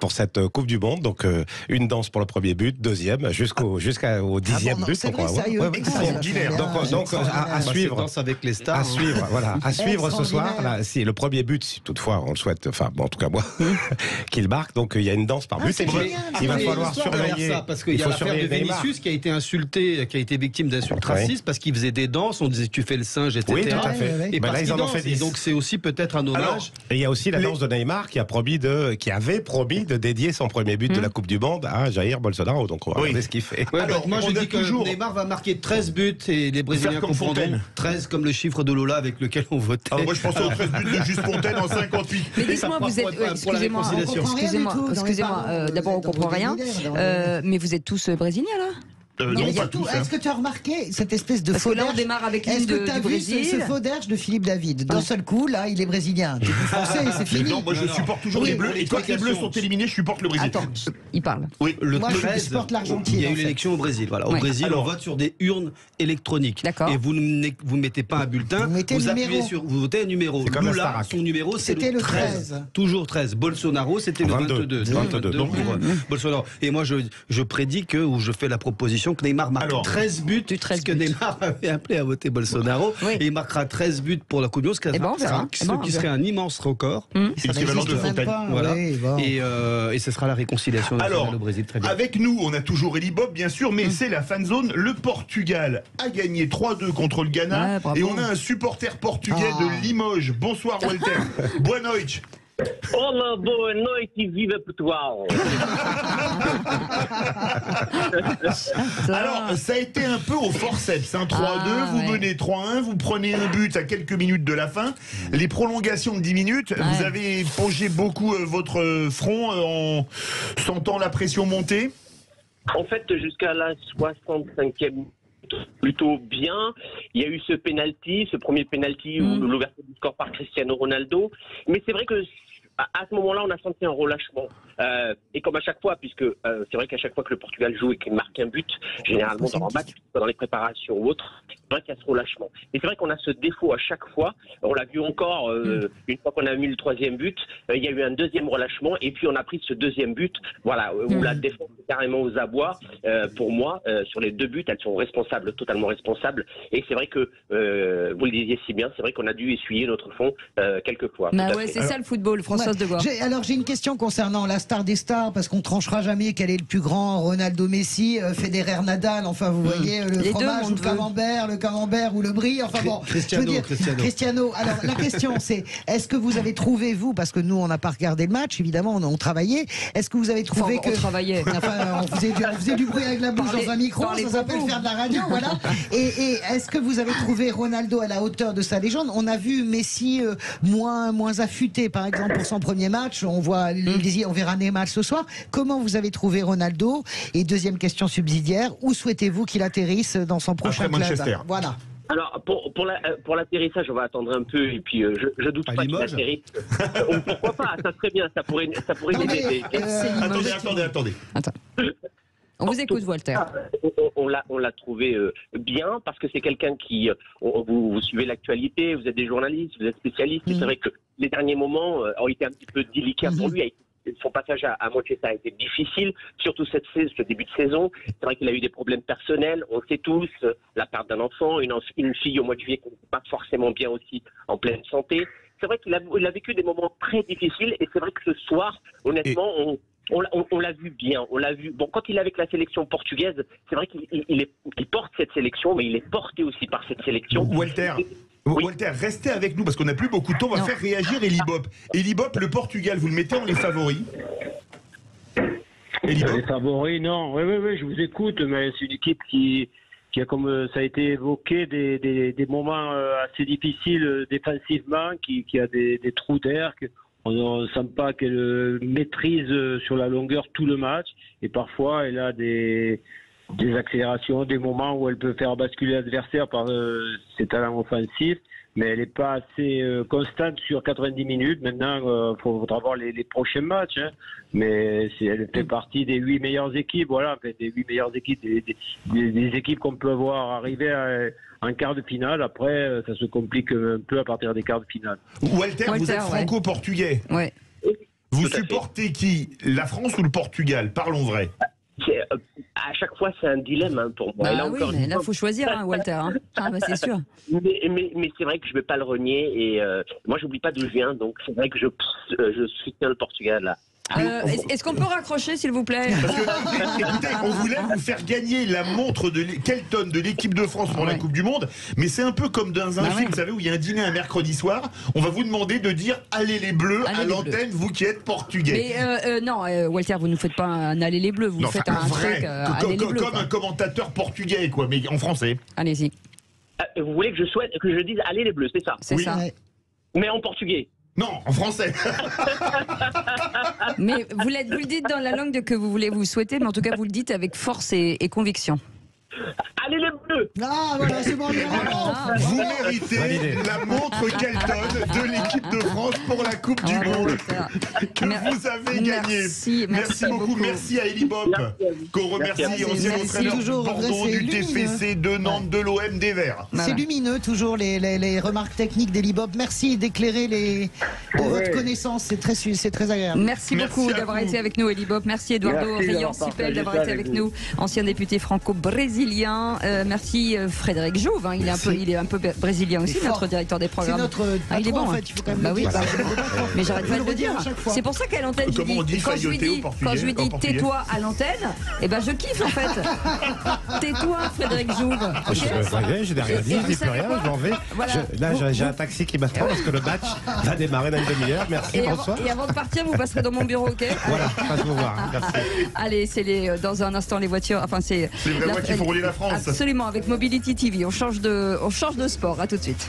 pour cette Coupe du Monde. Donc une danse pour le premier but, deuxième, jusqu'au 10e but. C'est vrai, sérieux. Extraordinaire. Donc à suivre. Danse avec les stars. À suivre ce soir. Là, si le premier but, si toutefois on le souhaite, en tout cas moi, qu'il marque. Donc il y a une danse par but. Il va falloir surveiller ça, parce qu'il y a l'affaire de Vinicius qui a été insulté, qui a été victime d'insultes racistes parce qu'il faisait des danses. On disait tu fais le singe, etc. Oui, tout à fait. Et là ils en ont fait 10. Donc c'est aussi peut-être un hommage. Et il y a aussi la danse de Neymar qui avait promis de dédier son premier but de la Coupe du Monde à Jair Bolsonaro. Donc on va regarder ce qu'il fait. Alors moi je dis que Neymar va marquer 13 buts et les Brésiliens comprendront 13 comme le chiffre de Lola avec lequel on votait. Moi je pensais aux 13 buts de Juste Fontaine en 58. Mais dites-moi, vous êtes. Excusez-moi, d'abord on comprend rien. Mais vous êtes tous brésiliens là? Non, pas tous. Est-ce que tu as remarqué cette espèce de faux derge? On démarre avec l'île du Brésil. Ce faux derge de Philippe David. D'un seul coup, là, il est brésilien. Tu es plus français, c'est fini. Non, moi je supporte toujours les Bleus. Et quand les Bleus sont éliminés, je supporte le Brésil. Attends, il parle. Oui, moi je supporte l'Argentine. Il y a eu l'élection au Brésil. Voilà. Au Brésil, on vote sur des urnes électroniques. D'accord. Et vous ne mettez pas un bulletin. Vous appuyez sur. Vous votez un numéro. Lula, son numéro, c'était le 13. Toujours 13. Bolsonaro, c'était le 22. Donc Bolsonaro. Et moi, je prédis que, ou je fais la proposition condition que Neymar marque 13 buts, ce que Neymar avait appelé à voter Bolsonaro, et il marquera 13 buts pour la Coupe du Monde, ce qui serait un immense record. C'est l'équivalent de Fontaine. Voilà. Et ce sera la réconciliation nationale au Brésil. Très bien. Avec nous, on a toujours Elie Bob, bien sûr, mais c'est la fan zone. Le Portugal a gagné 3-2 contre le Ghana, et on a un supporter portugais de Limoges. Bonsoir Walter. Boa noite. Olá, boa noite e viva Portugal. Alors, ça a été un peu au forceps, 3-2, vous menez 3-1, vous prenez un but à quelques minutes de la fin. Les prolongations de 10 minutes, vous avez pongé beaucoup votre front en sentant la pression monter? En fait, jusqu'à la 65e, plutôt bien. Il y a eu ce premier penalty où l'ouverture du score par Cristiano Ronaldo. Mais c'est vrai que à ce moment-là, on a senti un relâchement. Et comme à chaque fois, puisque c'est vrai qu'à chaque fois que le Portugal joue et qu'il marque un but, généralement dans un match, dans les préparations ou autres, c'est vrai qu'il y a ce relâchement. Et c'est vrai qu'on a ce défaut à chaque fois. On l'a vu encore, une fois qu'on a mis le 3e but, il y a eu un 2e relâchement et puis on a pris ce 2e but, voilà, où la défense est carrément aux abois. Pour moi, sur les 2 buts, elles sont responsables, totalement responsables. Et c'est vrai que, vous le disiez si bien, c'est vrai qu'on a dû essuyer notre fond quelques fois. Bah ouais, c'est ça le football, Françoise de Gois. Alors j'ai une question concernant la star des stars, parce qu'on tranchera jamais quel est le plus grand, Ronaldo, Messi, Federer, Nadal, enfin vous voyez, le fromage ou le camembert ou le brie, enfin bon. Cristiano. Alors la question c'est, est-ce que vous avez trouvé, vous, parce que nous on n'a pas regardé le match, évidemment, on travaillait, est-ce que vous avez trouvé on travaillait. Enfin, on faisait du bruit avec la bouche dans un micro, ça s'appelle faire de la radio, voilà. Et est-ce que vous avez trouvé Ronaldo à la hauteur de sa légende? On a vu Messi moins affûté, par exemple, pour son premier match. On verra Neymar ce soir. Comment vous avez trouvé Ronaldo? Et deuxième question subsidiaire, où souhaitez-vous qu'il atterrisse dans son prochain club? Manchester. Voilà. Alors, pour l'atterrissage, on va attendre un peu, et puis je doute pas qu'il atterrisse. Pourquoi pas? Ça serait bien, ça pourrait aider. Attendez. On vous écoute, Walter. On l'a trouvé bien, parce que c'est quelqu'un qui... Vous suivez l'actualité, vous êtes des journalistes, vous êtes spécialistes, et c'est vrai que les derniers moments ont été un petit peu délicats pour lui. Son passage à Manchester a été difficile, surtout ce début de saison. C'est vrai qu'il a eu des problèmes personnels, on sait tous, la perte d'un enfant, une fille au mois de juillet qui n'est pas forcément bien aussi en pleine santé. C'est vrai qu'il a vécu des moments très difficiles, et c'est vrai que ce soir, honnêtement, on l'a vu bien, on l'a vu. Bon, quand il est avec la sélection portugaise, c'est vrai qu'il porte cette sélection, mais il est porté aussi par cette sélection. Walter, restez avec nous parce qu'on n'a plus beaucoup de temps. On va faire réagir Elie Bob. Elie Bob, le Portugal, vous le mettez en les favoris? Les favoris, non. Oui, je vous écoute, mais c'est une équipe qui a, comme ça a été évoqué, des moments assez difficiles défensivement, qui a des trous d'air. On ne sent pas qu'elle maîtrise sur la longueur tout le match, et parfois elle a des accélérations, des moments où elle peut faire basculer l'adversaire par ses talents offensifs, mais elle n'est pas assez constante sur 90 minutes. Maintenant, il faudra voir les prochains matchs, mais elle fait partie des 8 meilleures équipes, voilà, des 8 meilleures équipes, des équipes qu'on peut voir arriver en quart de finale. Après, ça se complique un peu à partir des quarts de finale. Walter, vous êtes franco-portugais. Ouais. Vous supportez qui? La France ou le Portugal? Parlons vrai. À chaque fois, c'est un dilemme pour moi. Là, mais là, il faut choisir, Walter. C'est sûr. Mais c'est vrai que je ne vais pas le renier. Et moi, j'oublie pas d'où je viens. Donc, c'est vrai que je soutiens le Portugal, là. Est-ce qu'on peut raccrocher, s'il vous plaît? Parce que, écoutez, on voulait vous faire gagner la montre de Kelton de l'équipe de France pour la Coupe du Monde, mais c'est un peu comme dans un film, vous savez, où il y a un dîner un mercredi soir. On va vous demander de dire « Allez les Bleus » à l'antenne, vous qui êtes portugais. Mais non, Walter, vous ne faites pas un « Allez les Bleus », vous faites un truc « Allez les Bleus ». Comme un commentateur portugais, quoi, mais en français. Allez-y. Vous voulez que je dise « Allez les Bleus », c'est ça? C'est ça. Mais en portugais? Non, en français. Mais vous le dites dans la langue que vous voulez, vous souhaitez, mais en tout cas, vous le dites avec force et conviction. Allez les Bleus. Ah, voilà, c'est bon, Vous méritez la montre Kelton de l'équipe de France pour la Coupe du Monde que vous avez gagnée. Merci beaucoup. Merci à Eli Bob, qu'on remercie, ancien entraîneur de Bordeaux, du TFC, de Nantes, de l'OM, des Verts. C'est lumineux, toujours, les remarques techniques d'Eli Bob. Merci d'éclairer de votre connaissance, c'est très agréable. Merci beaucoup d'avoir été avec nous, Eli Bob. Merci Eduardo Riancipel d'avoir été avec nous, ancien député franco-brésilien. Merci Frédéric Jouve, il est un peu brésilien aussi, notre directeur des programmes. C'est notre patron, il est bon, en fait, il faut quand même le dire. Mais j'arrête pas de le dire. C'est pour ça qu'à l'antenne, quand je lui dis tais-toi à l'antenne, et ben je kiffe en fait. Tais-toi, Frédéric Jouve. Je n'ai rien dit, je dis plus rien, je m'en vais. Là, j'ai un taxi qui m'attend parce que le match va démarrer dans une demi-heure. Merci, bonsoir. Et avant de partir, vous passerez dans mon bureau, ok? Voilà, passe vous voir. Merci. Allez, c'est dans un instant les voitures. Enfin, c'est les vraies voix qui font rouler la France. Absolument, avec Mobility TV. On change de sport. À tout de suite.